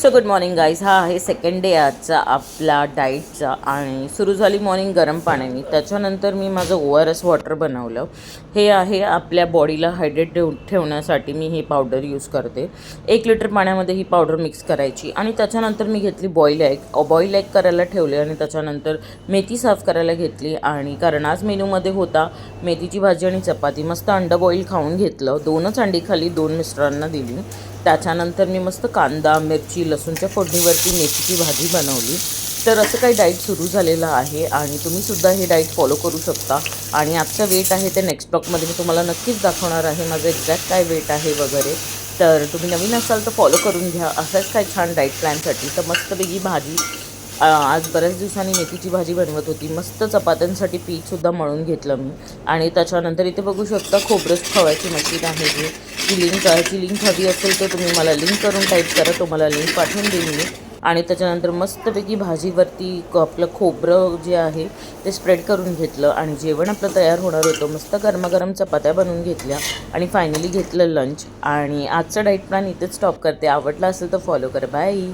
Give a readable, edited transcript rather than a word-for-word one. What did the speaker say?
So good morning guys. हा आहे second day आजचा आपला डाईटचा आणि सुरू झाली मॉर्निंग गरम पाण्याने. त्याच्यानंतर मी माझं ORS वॉटर बनवलं. हे आहे आपल्या बॉडीला हायड्रेट ठेवण्यासाठी मी ही पावडर यूज करते. 1 लिटर पाण्यामध्ये ही पावडर मिक्स करायची आणि त्याच्यानंतर मी घेतली बॉईल एग करायला ठेवले आणि त्याच्यानंतर मेथी साफ करायला घेतली. आणि कारण आज मेनूमध्ये होता मेथीची भाजी आणि चपाती. मस्त अंडा बॉईल खाऊन घेतलं. 2च अंडी खाली 2 मिस्टरांना दिली. त्याच्यानंतर मी मस्त कांदा मिरची लसूणच्या फोडणीवरती मेथीची भाजी बनवली. तर असं काही डाईट सुरू झालेलं आहे आणि तुम्हीसुद्धा हे डाईट फॉलो करू शकता. आणि आजचं वेट आहे ते नेक्स्ट ब्लॉगमध्ये मी तुम्हाला नक्कीच दाखवणार आहे माझं एक्झॅक्ट काय वेट आहे वगैरे. तर तुम्ही नवीन असाल तर फॉलो करून घ्या असंच काही छान डाईट प्लॅनसाठी. तर मस्तपैकी भाजी आज बऱ्याच दिवसांनी मेथीची भाजी बनवत होती. मस्त चपात्यांसाठी पीठसुद्धा मळून घेतलं मी. आणि त्याच्यानंतर इथे बघू शकता खोबरं खवायची मशीन आहे जी लिंक हवी असेल तर तुम्ही मला लिंक करून टाईप करा, तुम्हाला लिंक पाठवून देईन मी. आणि त्याच्यानंतर मस्तपैकी भाजीवरती आपलं खोबरं जे आहे ते स्प्रेड करून घेतलं आणि जेवण आपलं तयार होणार होतं. मस्त गरमागरम चपात्या बनवून घेतल्या आणि फायनली घेतलं लंच. आणि आजचं डाईट प्लॅन इथेच स्टॉप करते. आवडला असेल तर फॉलो करा. बाय.